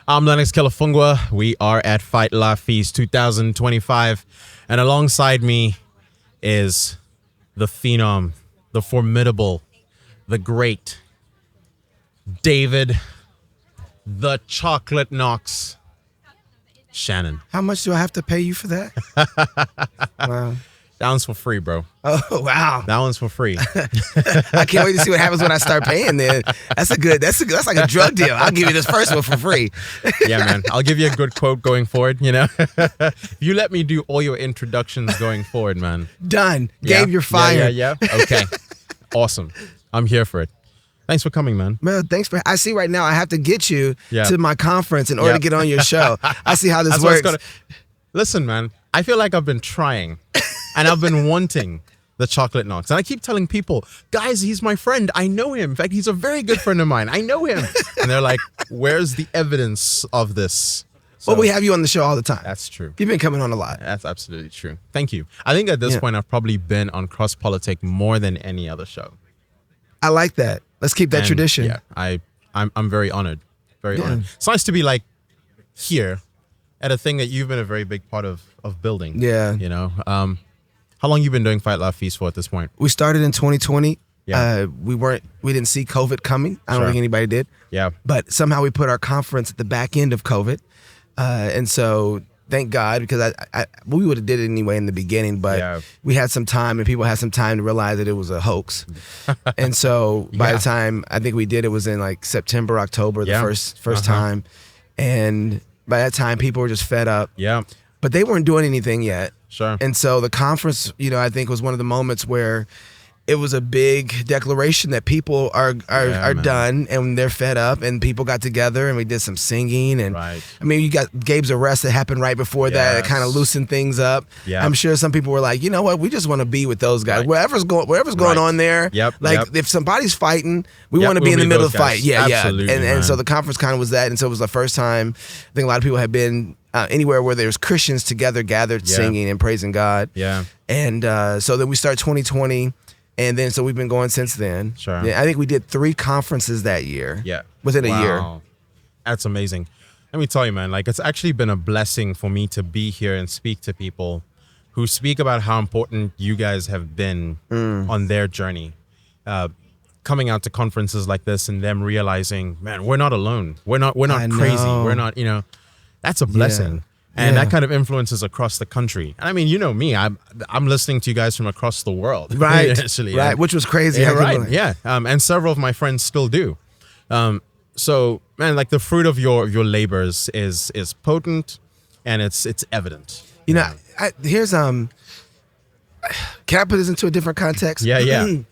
I'm Lennox Kelafungwa. We are at Fight Laugh Feast 2025. And alongside me is the phenom, the formidable, the great David, the chocolate Knox, Shannon. How much do I have to pay you for that? Wow. That one's for free, bro. Oh, wow. That one's for free. I can't wait to see what happens when I start paying then. That's like a drug deal. I'll give you this first one for free. Yeah, man. I'll give you a good quote going forward, you know. You let me do all your introductions going forward, man. Done. Yeah? Gabe, you're fired. Yeah. Okay. Awesome. I'm here for it. Thanks for coming, man. Well, thanks for. I see right now I have to get you to my conference in order to get on your show. I see how this works. Listen, man. I feel like I've been trying, and I've been wanting the chocolate Knox, and I keep telling people, guys, he's my friend. I know him. In fact, he's a very good friend of mine. I know him, and they're like, "Where's the evidence of this?" So, well, we have you on the show all the time. That's true. You've been coming on a lot. That's absolutely true. Thank you. I think at this point, I've probably been on Cross Politic more than any other show. I like that. Let's keep that tradition. Yeah, I'm very honored. Very honored. It's nice to be like here at a thing that you've been a very big part of building. Yeah. You know, how long you been doing Fight Laugh Feast for at this point? We started in 2020. Yeah. We didn't see COVID coming. I don't think anybody did. Yeah. But somehow we put our conference at the back end of COVID. And so thank God, because we would have did it anyway in the beginning, but we had some time and people had some time to realize that it was a hoax. And so by the time I think we did, it was in like September, October, the first time. And by that time, people were just fed up. Yeah. But they weren't doing anything yet. Sure. And so the conference, I think was one of the moments where it was a big declaration that people are done and they're fed up, and people got together and we did some singing and I mean, you got Gabe's arrest that happened right before that. It kind of loosened things up. Yeah. I'm sure some people were like, you know what, we just want to be with those guys. Whatever's going on there. If somebody's fighting, we want to be in the middle of the fight. Yeah, absolutely, And so the conference kind of was that, and so it was the first time I think a lot of people had been anywhere where there's Christians together gathered singing and praising God. Yeah. And so then we start 2020. And then, so we've been going since then. Sure. Yeah, I think we did 3 conferences that year. Yeah. Within a year. That's amazing. Let me tell you, man, like it's actually been a blessing for me to be here and speak to people who speak about how important you guys have been on their journey. Coming out to conferences like this and them realizing, man, we're not alone. We're not crazy. We're not, that's a blessing. Yeah. And that kind of influences across the country. And I mean, you know me, I'm listening to you guys from across the world. Right, actually, right, which was crazy. Yeah, right, yeah. And several of my friends still do. So, man, like the fruit of your labors is potent, and it's evident. Here's can I put this into a different context? Yeah.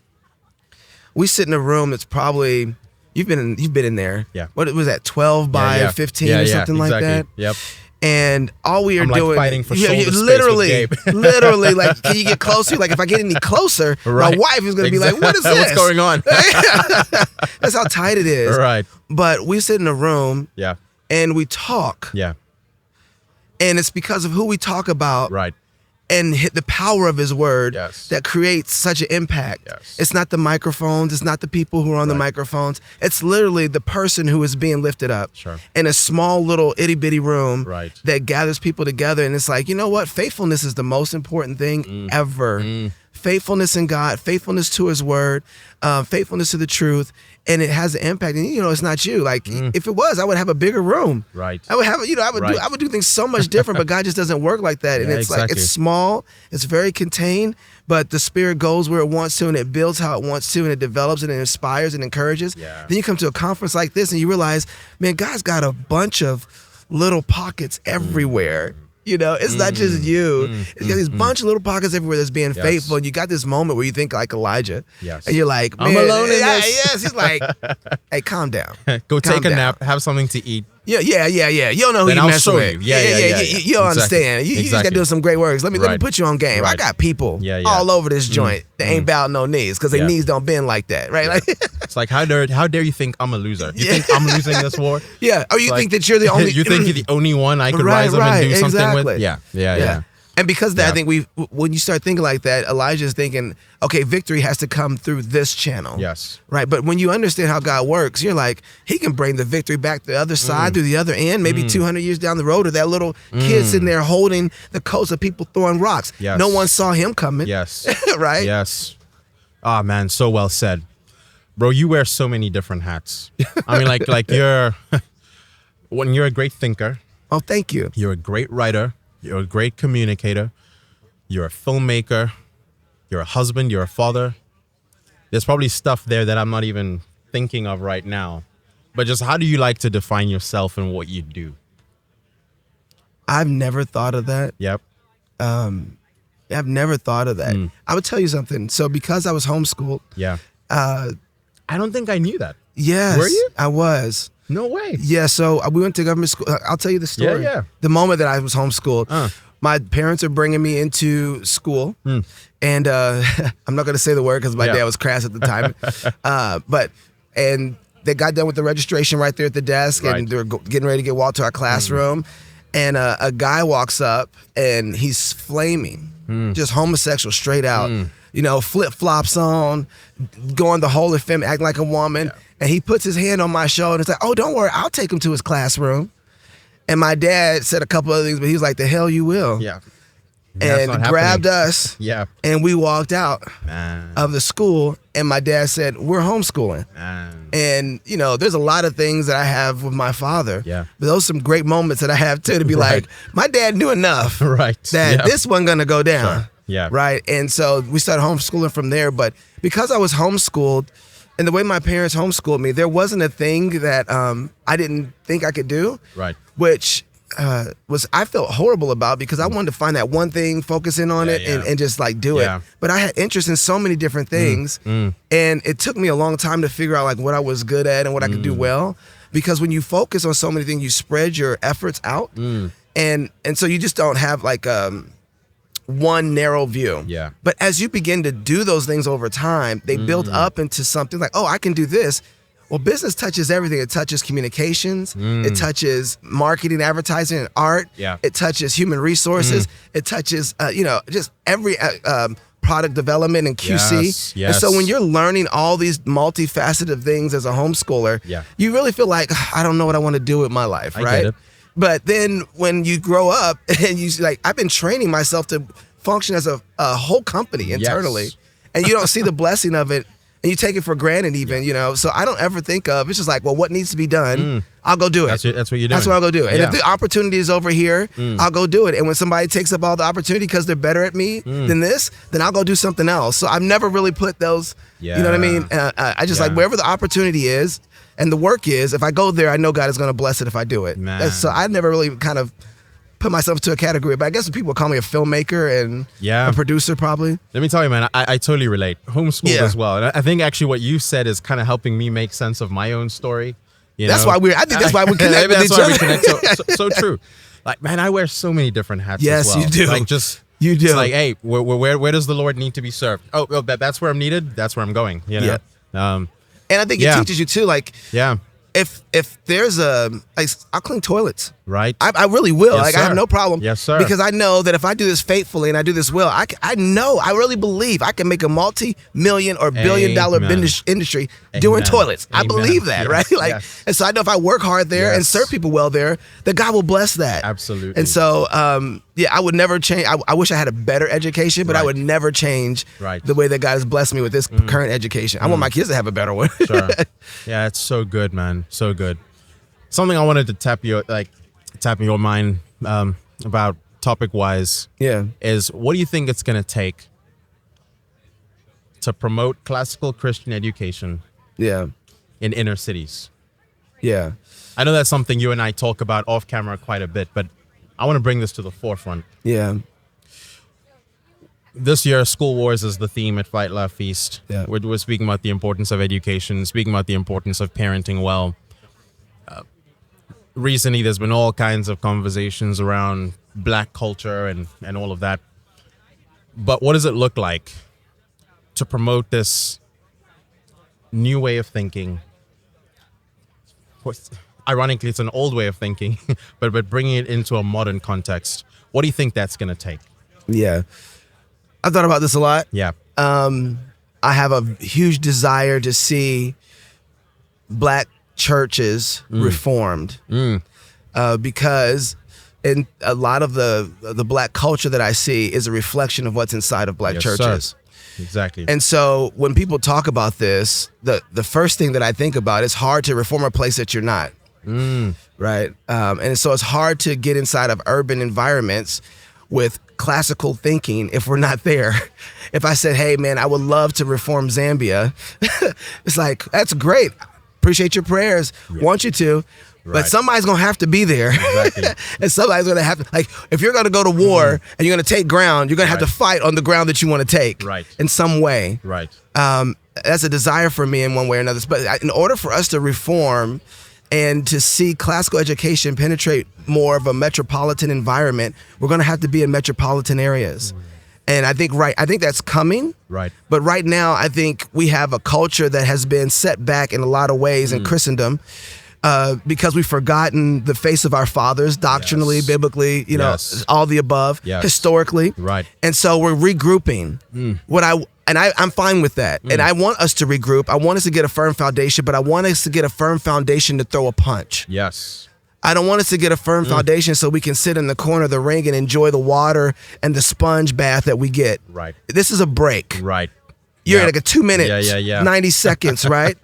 We sit in a room that's probably you've been in there. Yeah. What was that? 12 by 15 or something like that. Yep. And all we are doing, like fighting for shoulder space literally, with Gabe. literally, like, can you get closer? Like, if I get any closer, my wife is going to be like, "What is this? What's going on?" That's how tight it is. Right. But we sit in a room, and we talk, and it's because of who we talk about, and hit the power of His Word that creates such an impact. It's not the microphones. It's not the people who are on the microphones. It's literally the person who is being lifted up in a small little itty bitty room that gathers people together. And it's like, you know what? Faithfulness is the most important thing ever. Faithfulness in God, faithfulness to His Word, faithfulness to the truth, and it has an impact. And it's not you. Like if it was, I would have a bigger room. Right. I would have, I would do things so much different. But God just doesn't work like that. And it's like it's small, it's very contained, but the Spirit goes where it wants to, and it builds how it wants to, and it develops and it inspires and encourages. Yeah. Then you come to a conference like this, and you realize, man, God's got a bunch of little pockets everywhere. It's not just you. It's got these bunch of little pockets everywhere that's being faithful. And you got this moment where you think like Elijah. Yes. And you're like, man, I'm alone in this. Yes. He's like, hey, calm down. Go take a nap, have something to eat. Yeah. You don't know who you mess with. Yeah. You don't understand. You just got to do some great works. Let me put you on game. I got people all over this joint that ain't bowing no knees because their knees don't bend like that, right? Like, it's like, how dare you think I'm a loser? You think I'm losing this war? Yeah. Oh, you think that you're the only... You think you're the only one I could rise up and do something with? Yeah. And because of that, I think when you start thinking like that, Elijah's thinking, okay, victory has to come through this channel. Yes. Right. But when you understand how God works, you're like, he can bring the victory back to the other side, through the other end, maybe 200 years down the road, or that little kid sitting there holding the coats of people throwing rocks. Yes. No one saw him coming. Yes. Right? Yes. Ah, man, so well said. Bro, you wear so many different hats. I mean, like when you're a great thinker. Oh, thank you. You're a great writer. You're a great communicator. You're a filmmaker. You're a husband. You're a father. There's probably stuff there that I'm not even thinking of right now. But just how do you like to define yourself and what you do? I've never thought of that. Yep. I've never thought of that. I would tell you something. So because I was homeschooled. Yeah. I don't think I knew that. Yes. Were you? I was. No way. Yeah, so we went to government school. I'll tell you the story. Yeah. The moment that I was homeschooled, my parents are bringing me into school, and I'm not going to say the word because my dad was crass at the time, and they got done with the registration right there at the desk, and they were getting ready to get walked to our classroom, and a guy walks up, and he's flaming, just homosexual, straight out, flip-flops on, going the whole effeminate, acting like a woman. Yeah. And he puts his hand on my shoulder and it's like, oh, don't worry, I'll take him to his classroom. And my dad said a couple other things, but he was like, the hell you will. Yeah. And grabbed us. Yeah. And we walked out of the school. And my dad said, we're homeschooling. And, there's a lot of things that I have with my father. Yeah. But those are some great moments that I have too, to be like, my dad knew enough that this wasn't going to go down. Sure. Yeah. Right. And so we started homeschooling from there. But because I was homeschooled, and the way my parents homeschooled me, there wasn't a thing that I didn't think I could do. Right. Which I felt horrible about because I wanted to find that one thing, focus in on it, and just like do it. But I had interest in so many different things. And it took me a long time to figure out like what I was good at and what I could do well. Because when you focus on so many things, you spread your efforts out. And so you just don't have like one narrow view. Yeah. But as you begin to do those things over time, they build up into something like, oh, I can do this. Well, business touches everything. It touches communications. It touches marketing, advertising, and art. Yeah. It touches human resources. It touches, just every product development and QC. Yes. And so when you're learning all these multifaceted things as a homeschooler, you really feel like, I don't know what I want to do with my life, right? I get it. But then when you grow up and you like, I've been training myself to function as a whole company internally, and you don't see the blessing of it, and you take it for granted even, So I don't ever think of, it's just like, well, what needs to be done? I'll go do it. That's what you're doing. That's what I'll go do. And if the opportunity is over here, I'll go do it. And when somebody takes up all the opportunity because they're better at me than this, then I'll go do something else. So I've never really put those, you know what I mean? I just like wherever the opportunity is, and the work is, if I go there, I know God is going to bless it if I do it. So I never really kind of put myself to a category, but I guess people call me a filmmaker and a producer probably. Let me tell you, man, I totally relate. Homeschooled as well. And I think actually what you said is kind of helping me make sense of my own story. That's why I think that's why we connect with each other. We connect. So true. Like, man, I wear so many different hats as well. Yes, you do. Like, you do. It's like, hey, where does the Lord need to be served? Oh, that's where I'm needed. That's where I'm going, Yeah. And I think it teaches you too, like, if there's I'll clean toilets. Right. I really will. Yes, I have no problem. Yes, sir. Because I know that if I do this faithfully and I do this well, I really believe I can make a multi-million or billion-dollar industry doing toilets. I believe that, right? Like, and so I know if I work hard there and serve people well there, that God will bless that. Absolutely. And so, I would never change. I wish I had a better education, but I would never change the way that God has blessed me with this current education. I want my kids to have a better one. Sure. Yeah, it's so good, man. So good. Something I wanted to tap in your mind about topic-wise is, what do you think it's going to take to promote classical Christian education in inner cities? Yeah. I know that's something you and I talk about off camera quite a bit, but I want to bring this to the forefront. Yeah. This year, School Wars is the theme at Fight Laugh Feast. Yeah. We're speaking about the importance of education, speaking about the importance of parenting well. Recently, there's been all kinds of conversations around Black culture and all of that. But what does it look like to promote this new way of thinking? Ironically, it's an old way of thinking, but bringing it into a modern context. What do you think that's going to take? Yeah. I've thought about this a lot. Yeah. I have a huge desire to see Black churches reformed because in a lot of the Black culture that I see is a reflection of what's inside of Black churches. Sir. Exactly. And so when people talk about this, the first thing that I think about is hard to reform a place that you're not. Right. And so it's hard to get inside of urban environments with classical thinking if we're not there. If I said, hey, man, I would love to reform Zambia, it's like, that's great. Appreciate your prayers. Yeah. Want you to. But somebody's going to have to be there. Exactly. And somebody's going to have to, like, if you're going to go to war and you're going to take ground, you're going to have to fight on the ground that you want to take in some way. Right. That's a desire for me in one way or another. But in order for us to reform and to see classical education penetrate more of a metropolitan environment, we're going to have to be in metropolitan areas. And I think that's coming. Right. But right now, I think we have a culture that has been set back in a lot of ways in Christendom. Because we've forgotten the face of our fathers, doctrinally, biblically, you know, all the above, historically. Right. And so we're regrouping. I'm fine with that. And I want us to regroup. I want us to get a firm foundation, but I want us to get a firm foundation to throw a punch. Yes. I don't want us to get a firm foundation so we can sit in the corner of the ring and enjoy the water and the sponge bath that we get. Right. This is a break. Right. You're like a 2 minutes, 90 seconds, right?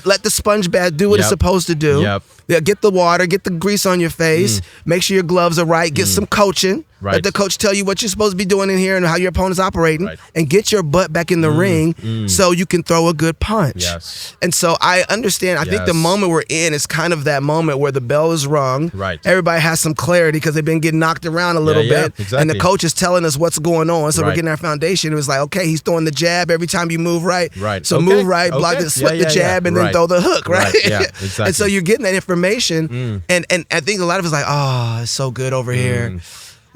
Let the sponge bath do what it's supposed to do. Get the water, get the grease on your face, make sure your gloves are right, get some coaching. Let the coach tell you what you're supposed to be doing in here and how your opponent's operating, and get your butt back in the ring so you can throw a good punch. Yes. And so I understand, I think the moment we're in is kind of that moment where the bell is rung. Right. Everybody has some clarity because they've been getting knocked around a little bit. Exactly. And the coach is telling us what's going on. So we're getting our foundation. It was like, okay, he's throwing the jab every time you move right. Right. So move right, block the slip the jab, and then throw the hook, right? Yeah, exactly. And so you're getting that information. And I think a lot of us like, oh, it's so good over here.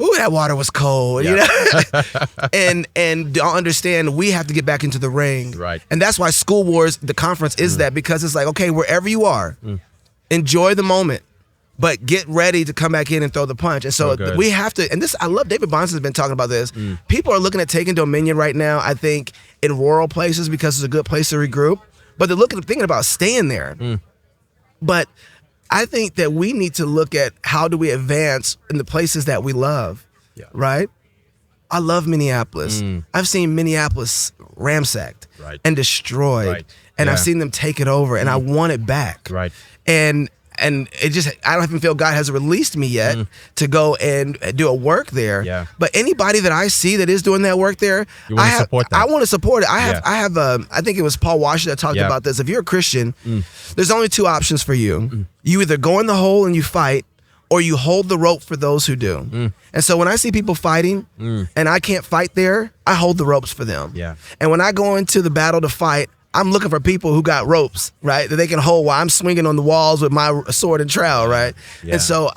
Ooh, that water was cold, you know? and don't understand, we have to get back into the ring. Right. And that's why School Wars, the conference, is that, because it's like, okay, wherever you are, enjoy the moment, but get ready to come back in and throw the punch. And so we have to, and this, I love David Bonson has been talking about this. People are looking at taking dominion right now, I think, in rural places because it's a good place to regroup, but they're thinking about staying there. But I think that we need to look at how do we advance in the places that we love, right? I love Minneapolis. I've seen Minneapolis ransacked and destroyed, and I've seen them take it over, and I want it back. Right. And it just, I don't even feel God has released me yet to go and do a work there. Yeah. But anybody that I see that is doing that work there, I want to support it. I think it was Paul Washer that talked about this. If you're a Christian, there's only two options for you. You either go in the hole and you fight, or you hold the rope for those who do. And so when I see people fighting and I can't fight there, I hold the ropes for them. Yeah. And when I go into the battle to fight, I'm looking for people who got ropes, right, that they can hold while I'm swinging on the walls with my sword and trowel, right? Yeah. And so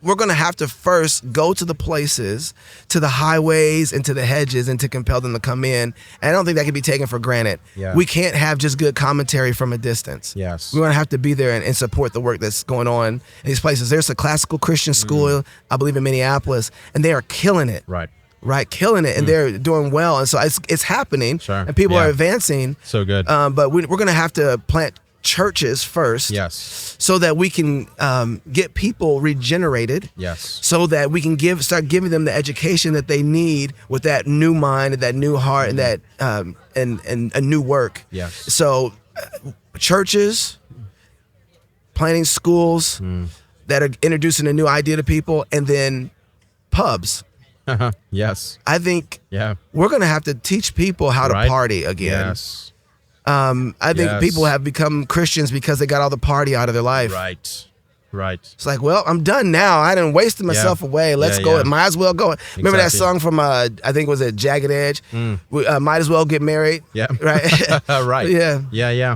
we're going to have to first go to the places, to the highways and to the hedges, and to compel them to come in. And I don't think that can be taken for granted. Yeah. We can't have just good commentary from a distance. Yes. We're going to have to be there and support the work that's going on in these places. There's a classical Christian school, I believe, in Minneapolis, and they are killing it. Right, killing it, and they're doing well, and so it's happening, and people are advancing. So good. But we're going to have to plant churches first, so that we can get people regenerated, so that we can start giving them the education that they need with that new mind and that new heart and that and a new work. So churches, planting schools that are introducing a new idea to people, and then pubs. I think we're going to have to teach people how to party again. I think people have become Christians because they got all the party out of their life. Right. It's like, well, I'm done now. I didn't waste myself away. Let's go. Might as well go. Remember that song from, I think, was it Jagged Edge? Might as well get married. Right? Right. Yeah.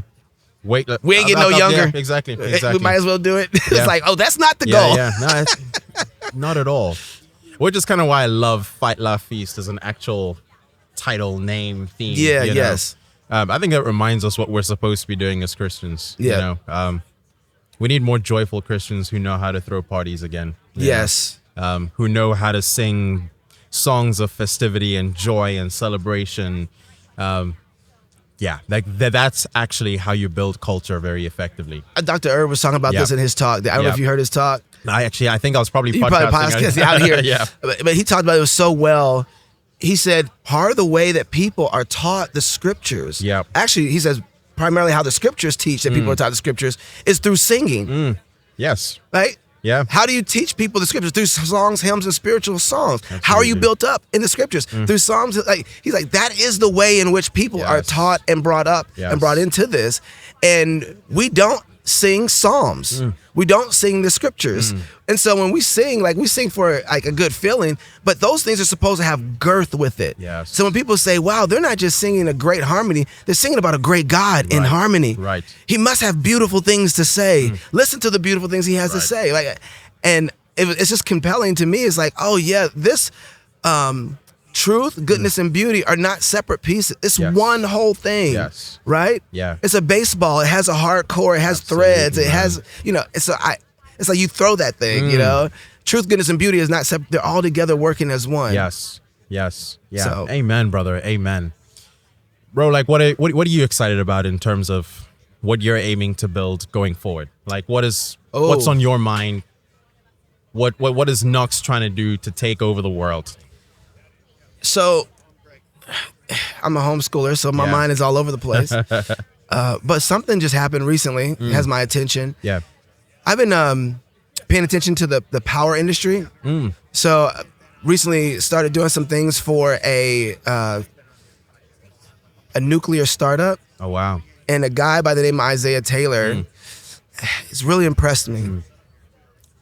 Wait, we ain't getting no younger. Exactly. We might as well do it. It's like, oh, that's not the goal. No, not at all. Which is kind of why I love Fight Laugh Feast as an actual title, name, theme. I think that reminds us what we're supposed to be doing as Christians. You know, we need more joyful Christians who know how to throw parties again. Yes. Who know how to sing songs of festivity and joy and celebration. Yeah, like that's actually how you build culture very effectively. Dr. Irv was talking about this in his talk. I don't know if you heard his talk. I think I was probably podcasting out here. Yeah, but he talked about it so well. He said part of the way that people are taught the scriptures. Yeah. Actually, he says primarily how the scriptures teach that people are taught the scriptures is through singing. Yes. Right? Yeah. How do you teach people the scriptures? Through songs, hymns, and spiritual songs. Absolutely. How are you built up in the scriptures? Through songs. Like he's like, that is the way in which people are taught and brought up and brought into this. And we don't sing psalms. We don't sing the scriptures. And so when we sing, like we sing for like a good feeling, but those things are supposed to have girth with it. Yes. So when people say, wow, they're not just singing a great harmony, they're singing about a great God in harmony. Right. He must have beautiful things to say. Listen to the beautiful things he has to say. Like, and it's just compelling to me. It's like, oh yeah, this truth, goodness, and beauty are not separate pieces. It's one whole thing. Yes. Right? Yeah. It's a baseball. It has a hard core. It has threads. It has, it's like you throw that thing, Truth, goodness, and beauty is not separate. They're all together working as one. Yes. Yes. Yeah. So, amen, brother. Amen. Bro, like what are you excited about in terms of what you're aiming to build going forward? Like what's on your mind? What is Knox trying to do to take over the world? So I'm a homeschooler, so my mind is all over the place. But something just happened recently. It has my attention. Yeah. I've been paying attention to the power industry. So recently started doing some things for a nuclear startup. Oh, wow. And a guy by the name of Isaiah Taylor has really impressed me.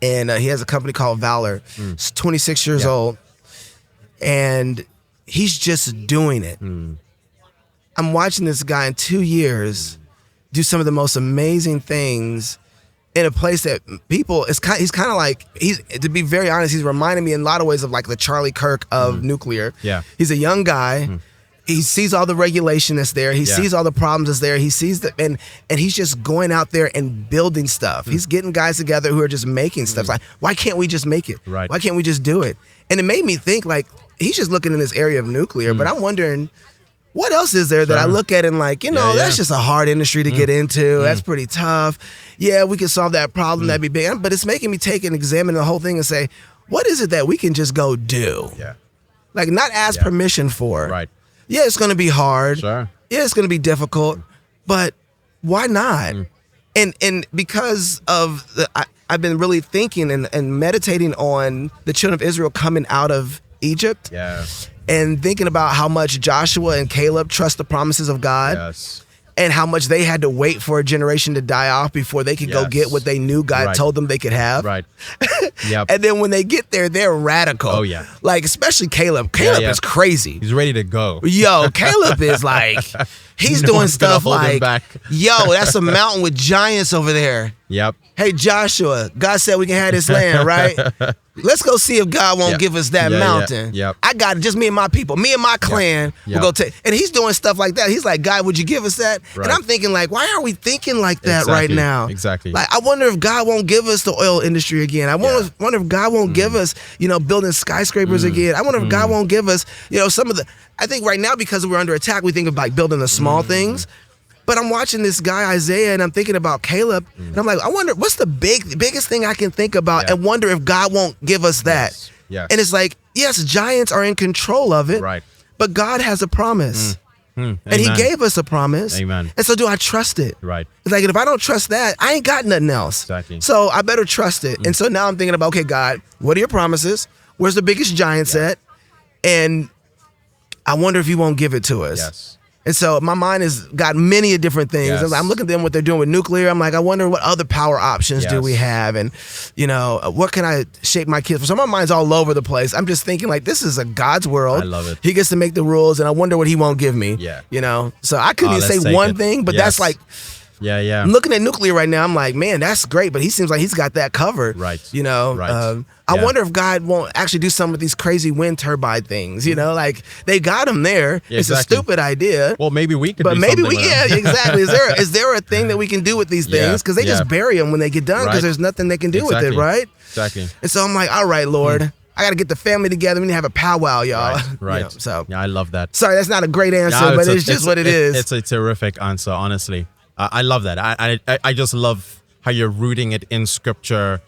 And he has a company called Valor. He's 26 years old. And he's just doing it. I'm watching this guy in 2 years do some of the most amazing things in a place that people, he's kind of like, to be very honest, he's reminding me in a lot of ways of like the Charlie Kirk of nuclear. Yeah. He's a young guy. He sees all the regulation that's there. He sees all the problems that's there. He sees and he's just going out there and building stuff. He's getting guys together who are just making stuff. Like, why can't we just make it? Right. Why can't we just do it? And it made me think like, he's just looking in this area of nuclear, but I'm wondering, what else is there that I look at and like, that's just a hard industry to get into. That's pretty tough. Yeah, we can solve that problem. That'd be big. But it's making me take and examine the whole thing and say, what is it that we can just go do? Yeah. Like not ask permission for. Right. Yeah, it's going to be hard. Sure. Yeah, it's going to be difficult, but why not? And because of I've been really thinking and meditating on the children of Israel coming out of Egypt. Yeah. And thinking about how much Joshua and Caleb trust the promises of God. Yes. And how much they had to wait for a generation to die off before they could go get what they knew God told them they could have. Right. Yep. And then when they get there, they're radical. Oh, yeah. Like, especially Caleb. Caleb is crazy. He's ready to go. Yo, Caleb is like, he's doing stuff like, yo, that's a mountain with giants over there. Yep. Hey, Joshua, God said we can have this land, right? Let's go see if God won't give us that mountain. Yep. I got it. Just me and my people. Me and my clan will go take. And he's doing stuff like that. He's like, God, would you give us that? Right. And I'm thinking like, why are we thinking like that right now? Exactly. Like, I wonder if God won't give us the oil industry again. I wonder if God won't give us, building skyscrapers again. I wonder if God won't give us, some of the, I think right now because we're under attack, we think of like building the small things. But I'm watching this guy, Isaiah, and I'm thinking about Caleb. And I'm like, I wonder, what's the biggest thing I can think about and wonder if God won't give us that? Yes. And it's like, yes, giants are in control of it, right? But God has a promise. And he gave us a promise. Amen. And so do I trust it? Right. It's like, if I don't trust that, I ain't got nothing else. Exactly. So I better trust it. And so now I'm thinking about, okay, God, what are your promises? Where's the biggest giants at? And I wonder if you won't give it to us. Yes. And so my mind has got many different things. Yes. I'm looking at them, what they're doing with nuclear. I'm like, I wonder what other power options do we have? And, what can I shape my kids for? So my mind's all over the place. I'm just thinking like, this is a God's world. I love it. He gets to make the rules, and I wonder what he won't give me. Yeah. So I couldn't even say one thing, but that's like, I'm looking at nuclear right now. I'm like, man, that's great. But he seems like he's got that covered. Right. Right. I wonder if God won't actually do some of these crazy wind turbine things. Like they got him there. Yeah, it's a stupid idea. Well, maybe we could. But do maybe something exactly. Is there a thing that we can do with these things? Because they just bury them when they get done because there's nothing they can do with it, right? Exactly. And so I'm like, all right, Lord. I got to get the family together. We need to have a powwow, y'all. Right. You know, so yeah, I love that. Sorry, that's not a great answer, but it's just what it is. It's a terrific answer, honestly. I love that. I just love how you're rooting it in Scripture.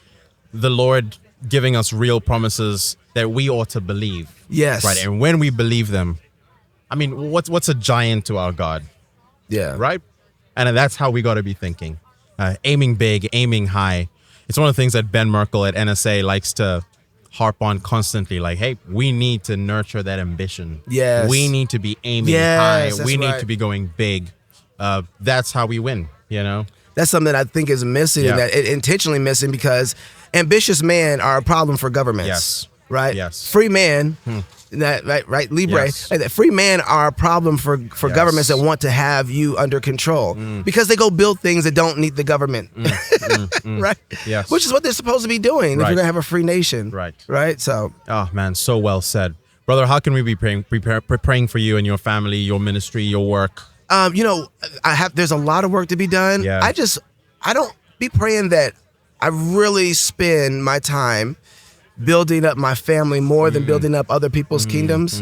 The Lord giving us real promises that we ought to believe. Yes. Right. And when we believe them, I mean, what's a giant to our God? Yeah. Right. And that's how we got to be thinking. Aiming big, aiming high. It's one of the things that Ben Merkel at NSA likes to harp on constantly. Like, hey, we need to nurture that ambition. Yes. We need to be aiming high. We need to be going big. That's how we win, you know? That's something that I think is missing, and that intentionally missing, because ambitious men are a problem for governments. Yes. Right? Yes. Free men, right? Libre. Yes. Free men are a problem for governments that want to have you under control because they go build things that don't need the government. Right? Yes. Which is what they're supposed to be doing if you're going to have a free nation. Right. Right? So. Oh, man, so well said. Brother, how can we be praying for you and your family, your ministry, your work? You know, there's a lot of work to be done. Yeah. I don't be praying that I really spend my time building up my family more than building up other people's kingdoms.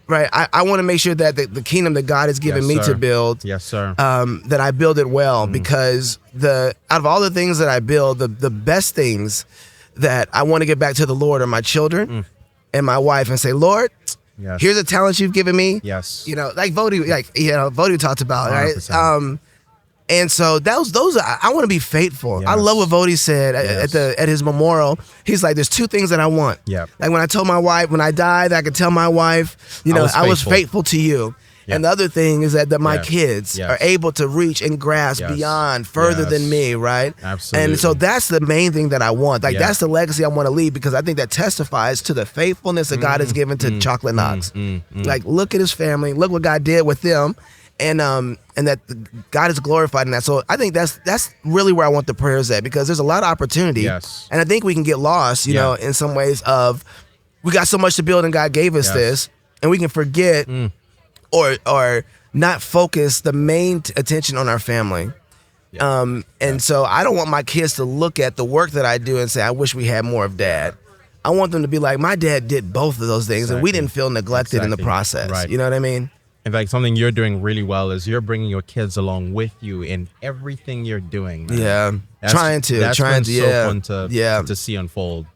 Right. I want to make sure that the kingdom that God has given me to build, yes, sir, that I build it well, because out of all the things that I build, the best things that I want to get back to the Lord are my children and my wife, and say, Lord, here's a talent you've given me. Yes. You know, like Vody talked about, 100%. Right? And so those I want to be faithful. Yes. I love what Vody said at his memorial. He's like, there's two things that I want. Yeah. Like when I told my wife, when I die, that I could tell my wife, you know, I was faithful to you. Yeah. And the other thing is that my kids are able to reach and grasp beyond, further than me, right? Absolutely. And so that's the main thing that I want. Like that's the legacy I want to leave, because I think that testifies to the faithfulness that God has given to Chocolate Knox. Like, look at his family, look what God did with them. And that God is glorified in that. So I think that's really where I want the prayers at, because there's a lot of opportunity. Yes. And I think we can get lost, you know, in some ways of, we got so much to build and God gave us this, and we can forget or not focus the main attention on our family. And so I don't want my kids to look at the work that I do and say, I wish we had more of Dad. I want them to be like, my dad did both of those things, and we didn't feel neglected in the process. Right. You know what I mean? In fact, something you're doing really well is you're bringing your kids along with you in everything you're doing. Man. Yeah, that's so fun to see unfold.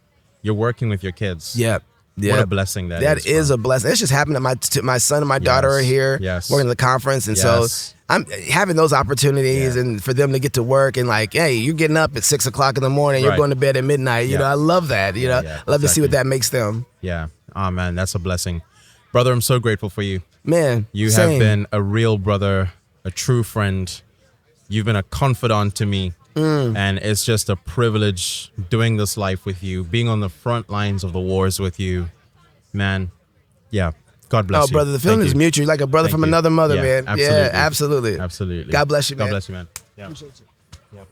You're working with your kids. Yeah. What a blessing that is a blessing. It's just happened that my son and my daughter are here working the conference, and so I'm having those opportunities, and for them to get to work, and like, hey, you're getting up at 6 o'clock in the morning, you're going to bed at midnight. You know, I love that. You know, I love to see what that makes them. Yeah. Oh man, that's a blessing, brother. I'm so grateful for you. Man, you have been a real brother, a true friend. You've been a confidant to me. And it's just a privilege doing this life with you, being on the front lines of the wars with you. Man, God bless you. Oh, brother, the feeling is mutual. You're like a brother from another mother, man. Absolutely. Yeah, absolutely. Absolutely. God bless you, man. God bless you, man. Yeah. Appreciate you. Yeah.